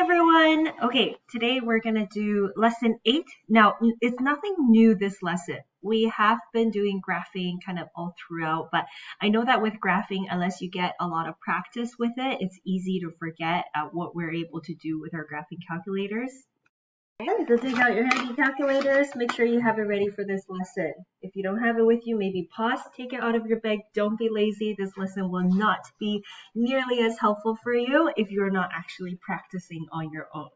everyone. Okay, today we're going to do lesson 8. Now, it's nothing new this lesson. We have been doing graphing kind of all throughout, but I know that with graphing, unless you get a lot of practice with it, it's easy to forget what we're able to do with our graphing calculators. So take out your handy calculators. Make sure you have it ready for this lesson. If you don't have it with you, maybe pause, take it out of your bag. Don't be lazy. This lesson will not be nearly as helpful for you if you're not actually practicing on your own.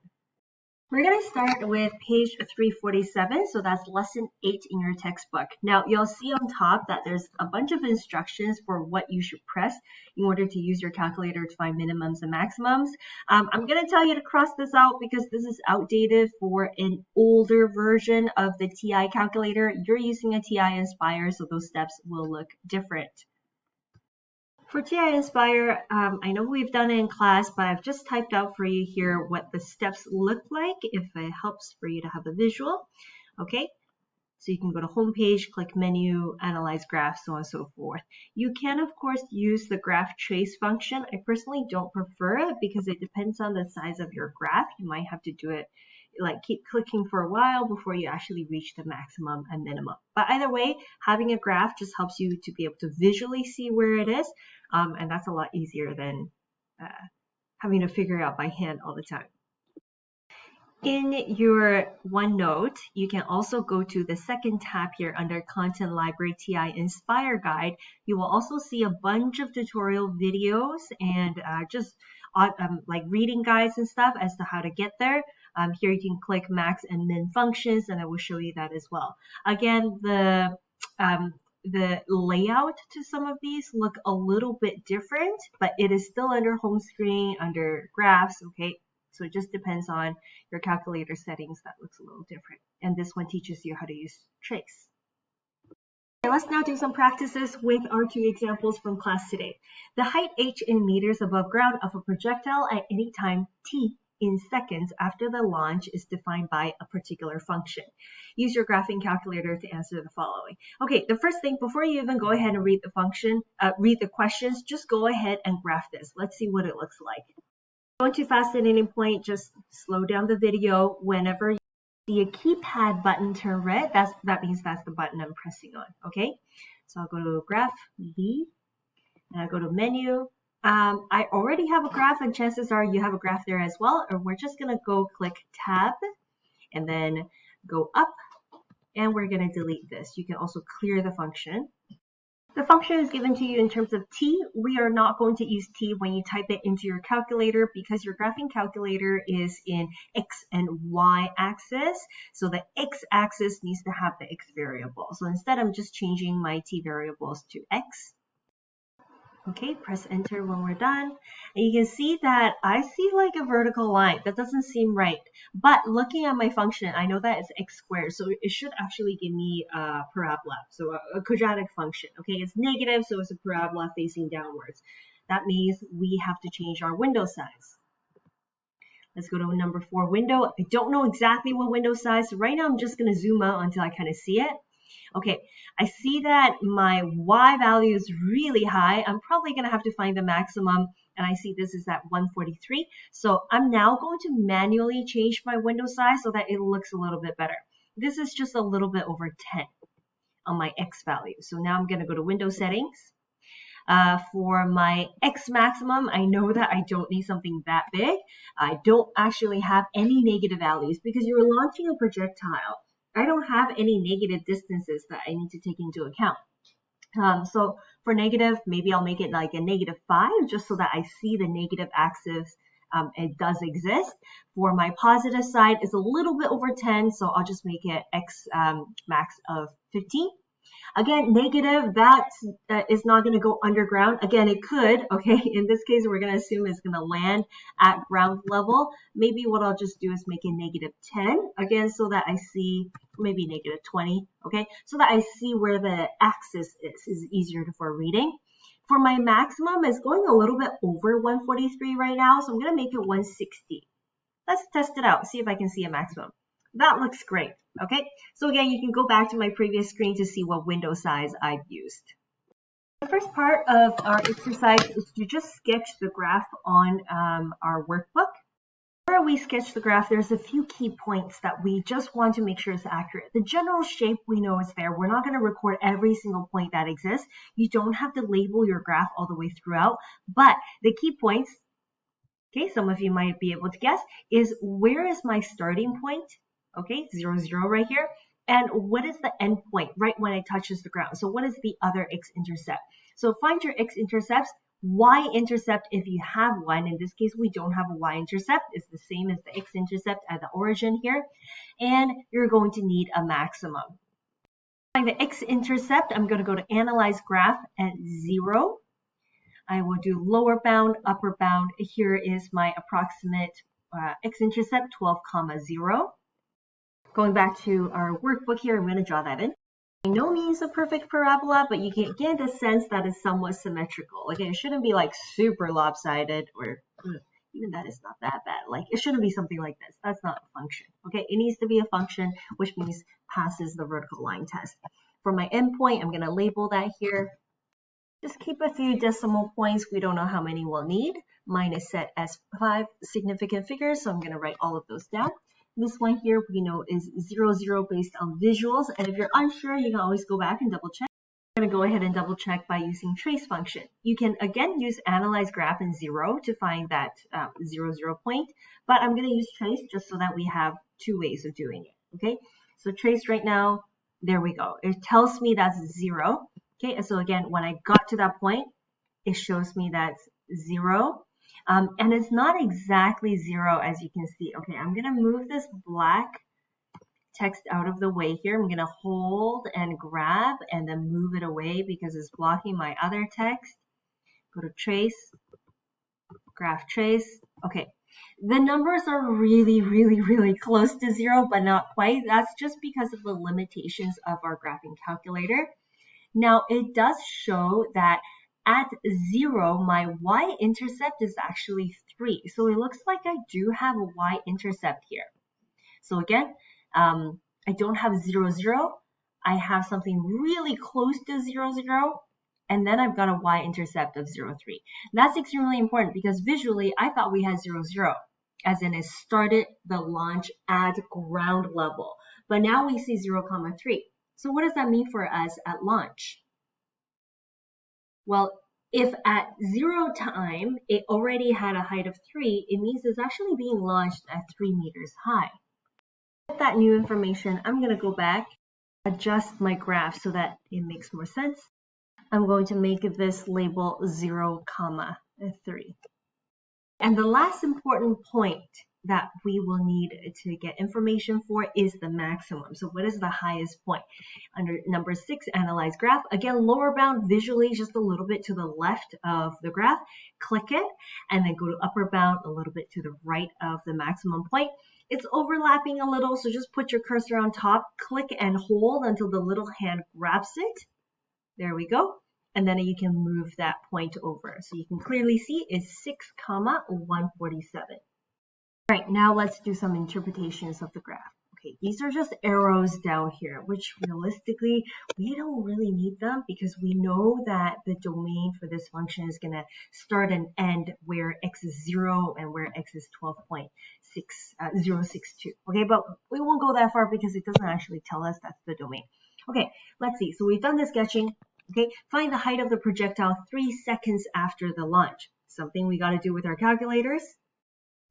We're going to start with page 347, so that's lesson 8 in your textbook. Now, you'll see on top that there's a bunch of instructions for what you should press in order to use your calculator to find minimums and maximums. I'm going to tell you to cross this out because this is outdated for an older version of the TI calculator. You're using a Ti-Nspire, so those steps will look different. For Ti-Nspire, I know we've done it in class, but I've just typed out for you here what the steps look like if it helps for you to have a visual. Okay, so you can go to home page, click menu, analyze graph, so on and so forth. You can, of course, use the graph trace function. I personally don't prefer it because it depends on the size of your graph. You might have to do it like keep clicking for a while before you actually reach the maximum and minimum. But either way, having a graph just helps you to be able to visually see where it is, and that's a lot easier than having to figure it out by hand all the time. In your OneNote, you can also go to the second tab here under Content Library Ti-Nspire Guide. You will also see a bunch of tutorial videos and just like reading guides and stuff as to how to get there. Here you can click max and min functions, and I will show you that as well. Again, the layout to some of these look a little bit different, but it is still under home screen, under graphs, okay? So it just depends on your calculator settings that looks a little different. And this one teaches you how to use trace. Okay, let's now do some practices with our 2 examples from class today. The height h in meters above ground of a projectile at any time t in seconds after the launch is defined by a particular function. Use your graphing calculator to answer the following. Okay, the first thing, before you even go ahead and read the questions, just go ahead and graph this. Let's see what it looks like. Going too fast at any point, just slow down the video. Whenever you see a keypad button turn red, that means that's the button I'm pressing on, okay? So I'll go to graph B, and I go to menu. I already have a graph, and chances are you have a graph there as well, or we're just gonna go click tab, and then go up, and we're gonna delete this. You can also clear the function. The function is given to you in terms of t. We are not going to use t when you type it into your calculator because your graphing calculator is in x and y axis. So the x axis needs to have the x variable. So instead, I'm just changing my t variables to x. Okay, press enter when we're done. And you can see that I see like a vertical line. That doesn't seem right. But looking at my function, I know that it's x squared. So it should actually give me a parabola, so a quadratic function. Okay, it's negative, so it's a parabola facing downwards. That means we have to change our window size. Let's go to number 4, window. I don't know exactly what window size. So right now, I'm just going to zoom out until I kind of see it. Okay, I see that my y value is really high. I'm probably going to have to find the maximum, and I see this is at 143. So I'm now going to manually change my window size so that it looks a little bit better. This is just a little bit over 10 on my x value. So now I'm going to go to window settings. For my x maximum, I know that I don't need something that big. I don't actually have any negative values because you're launching a projectile. I don't have any negative distances that I need to take into account. So for negative, maybe I'll make it like a -5 just so that I see the negative axis. It does exist. For my positive side, it's a little bit over 10, so I'll just make it x max of 15. Again, negative, that is not going to go underground. Again, it could, okay? In this case, we're going to assume it's going to land at ground level. Maybe what I'll just do is make it -10, again, so that I see, maybe -20, okay? So that I see where the axis is easier for reading. For my maximum, it's going a little bit over 143 right now, so I'm going to make it 160. Let's test it out, see if I can see a maximum. That looks great, okay? So again, you can go back to my previous screen to see what window size I've used. The first part of our exercise is to just sketch the graph on our workbook. before we sketch the graph, there's a few key points that we just want to make sure is accurate. The general shape we know is there. We're not going to record every single point that exists. You don't have to label your graph all the way throughout, but the key points, okay, some of you might be able to guess, is where is my starting point? Okay, 0, 0 right here. And what is the end point right when it touches the ground? So what is the other x-intercept? So find your x-intercepts. Y-intercept, if you have one, in this case we don't have a y-intercept, it's the same as the x-intercept at the origin here, and you're going to need a maximum. Find the x-intercept, I'm going to go to Analyze Graph at 0. I will do lower bound, upper bound. Here is my approximate x-intercept, 12, 0. Going back to our workbook here, I'm going to draw that in. By no means a perfect parabola, but you can get a sense that is somewhat symmetrical. Like it shouldn't be like super lopsided, or even that is not that bad. Like it shouldn't be something like this. That's not a function. Okay, it needs to be a function, which means passes the vertical line test. For my endpoint, I'm going to label that here. Just keep a few decimal points. We don't know how many we'll need. Mine is set as 5 significant figures, so I'm going to write all of those down. This one here we know is 0, 0 based on visuals, and if you're unsure, you can always go back and double check. I'm going to go ahead and double check by using trace function. You can again use analyze graph in 0 to find that 0, 0 point, but I'm going to use trace just so that we have two ways of doing it. Okay, so trace right now, there we go. It tells me that's 0. Okay, and so again, when I got to that point, it shows me that's 0. And it's not exactly 0 as you can see. Okay, I'm going to move this black text out of the way here. I'm going to hold and grab and then move it away because it's blocking my other text. Go to trace, graph trace. Okay, the numbers are really close to 0, but not quite. That's just because of the limitations of our graphing calculator. Now, it does show that at 0, my y-intercept is actually 3. So it looks like I do have a y-intercept here. So again, I don't have 0, 0. I have something really close to 0, 0. And then I've got a y-intercept of 0, 3. That's extremely important because visually, I thought we had 0, 0. As in it started the launch at ground level. But now we see 0, 3. So what does that mean for us at launch? Well, if at 0 time it already had a height of 3, it means it's actually being launched at 3 meters high. With that new information, I'm going to go back, adjust my graph so that it makes more sense. I'm going to make this label 0, 3. And the last important point that we will need to get information for is the maximum. So what is the highest point? Under number 6, analyze graph. Again, lower bound visually just a little bit to the left of the graph. Click it and then go to upper bound a little bit to the right of the maximum point. It's overlapping a little, so just put your cursor on top, click and hold until the little hand grabs it. There we go. And then you can move that point over. So you can clearly see it's 6, 147. All right, now let's do some interpretations of the graph. Okay, these are just arrows down here, which realistically, we don't really need them because we know that the domain for this function is going to start and end where x is 0 and where x is 12.062. Okay, but we won't go that far because it doesn't actually tell us that's the domain. Okay, let's see. So we've done the sketching. Okay, find the height of the projectile 3 seconds after the launch. Something we got to do with our calculators.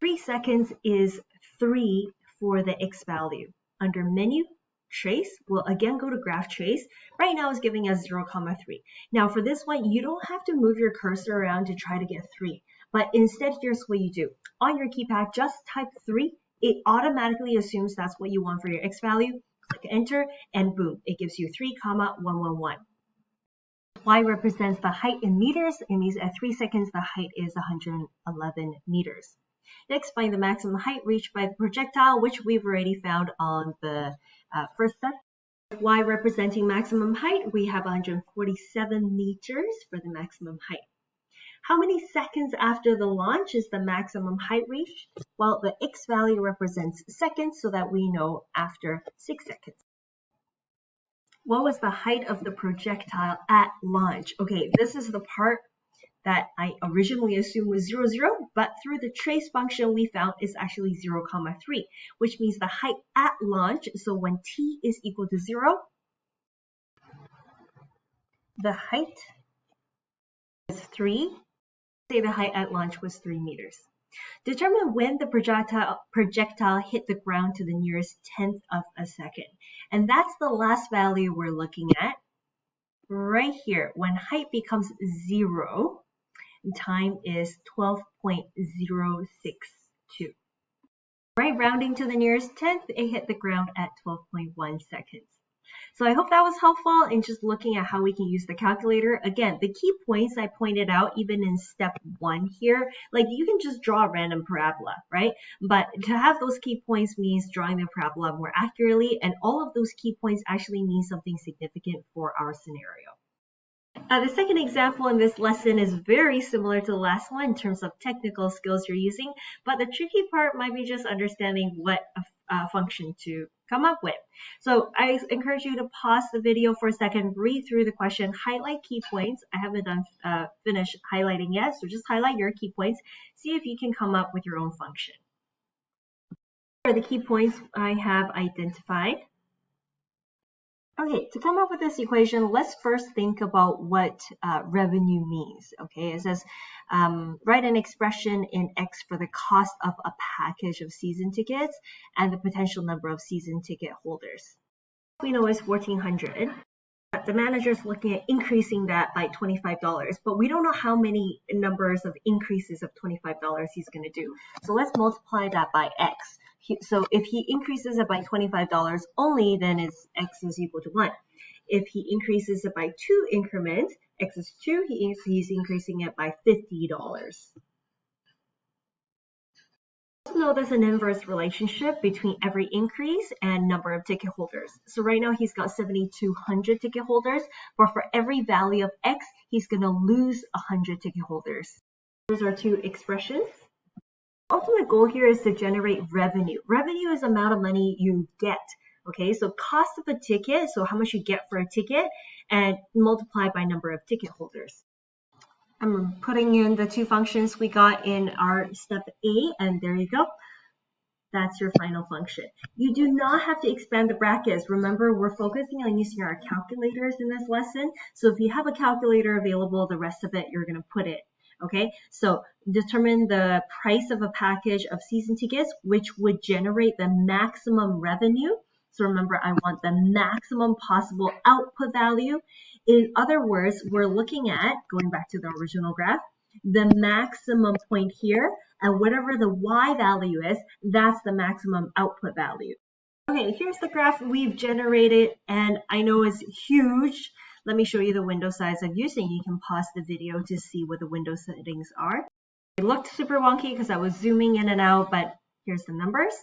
3 seconds is 3 for the x value. Under menu, trace, we'll again go to graph trace. Right now it's giving us 0, 3. Now for this one, you don't have to move your cursor around to try to get 3. But instead, here's what you do. On your keypad, just type 3. It automatically assumes that's what you want for your x value. Click enter, and boom, it gives you 3, 111. Y represents the height in meters. It means at 3 seconds, the height is 111 meters. Next, find the maximum height reached by the projectile, which we've already found on the first step. Y representing maximum height, we have 147 meters for the maximum height. How many seconds after the launch is the maximum height reached? Well, the x value represents seconds, so that we know after 6 seconds. What was the height of the projectile at launch? Okay, this is the part that I originally assumed was 0, 0, but through the trace function we found is actually 0, 3, which means the height at launch, so when t is equal to 0, the height is 3. Say the height at launch was 3 meters. Determine when the projectile hit the ground to the nearest tenth of a second. And that's the last value we're looking at right here. When height becomes 0, time is 12.062. Right, rounding to the nearest tenth, it hit the ground at 12.1 seconds. So I hope that was helpful in just looking at how we can use the calculator. Again, the key points I pointed out even in step 1 here, like you can just draw a random parabola, right? But to have those key points means drawing the parabola more accurately, and all of those key points actually mean something significant for our scenario. The second example in this lesson is very similar to the last one in terms of technical skills you're using, but the tricky part might be just understanding what function to come up with. So I encourage you to pause the video for a second, read through the question, highlight key points. I haven't finished highlighting yet, so just highlight your key points. See if you can come up with your own function. Here are the key points I have identified. Okay, to come up with this equation, let's first think about what revenue means. Okay, it says write an expression in X for the cost of a package of season tickets and the potential number of season ticket holders. We know is 1,400. The manager is looking at increasing that by $25, but we don't know how many numbers of increases of $25 he's going to do. So let's multiply that by X. So if he increases it by $25 only, then it's X is equal to 1. If he increases it by 2 increments, X is 2, he's increasing it by $50. Also know there's an inverse relationship between every increase and number of ticket holders. So right now he's got 7,200 ticket holders, but for every value of X, he's going to lose 100 ticket holders. Those are two expressions. Ultimate goal here is to generate revenue. Revenue is the amount of money you get. Okay, so cost of a ticket, so how much you get for a ticket, and multiply by number of ticket holders. I'm putting in the two functions we got in our step A, and there you go. That's your final function. You do not have to expand the brackets. Remember, we're focusing on using our calculators in this lesson. So if you have a calculator available, the rest of it, you're going to put it. Okay, so determine the price of a package of season tickets, which would generate the maximum revenue. So remember, I want the maximum possible output value. In other words, we're looking at, going back to the original graph, the maximum point here, and whatever the Y value is, that's the maximum output value. Okay, here's the graph we've generated, and I know it's huge. Let me show you the window size I've used, and you can pause the video to see what the window settings are. It looked super wonky because I was zooming in and out, but here's the numbers.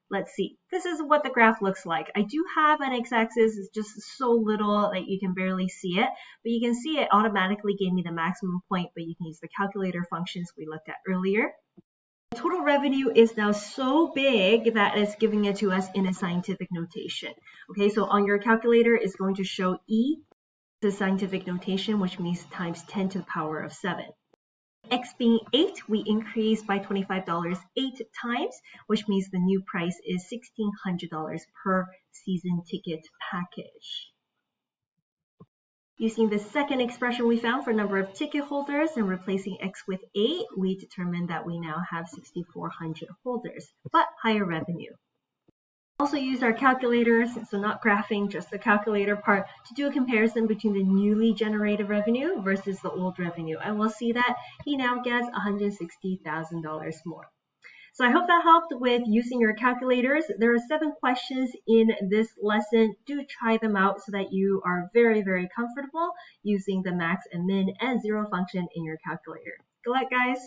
Let's see. This is what the graph looks like. I do have an x-axis. It's just so little that you can barely see it, but you can see it automatically gave me the maximum point, but you can use the calculator functions we looked at earlier. Total revenue is now so big that it's giving it to us in a scientific notation. Okay, so on your calculator, it's going to show E, the scientific notation, which means times 10 to the power of 7. X being 8, we increase by $25 8 times, which means the new price is $1,600 per season ticket package. Using the second expression we found for number of ticket holders and replacing X with 8, we determined that we now have 6,400 holders, but higher revenue. Also used our calculators, so not graphing, just the calculator part, to do a comparison between the newly generated revenue versus the old revenue. And we'll see that he now gets $160,000 more. So I hope that helped with using your calculators. There are 7 questions in this lesson. Do try them out so that you are very, very comfortable using the max and min and zero function in your calculator. Good luck, guys.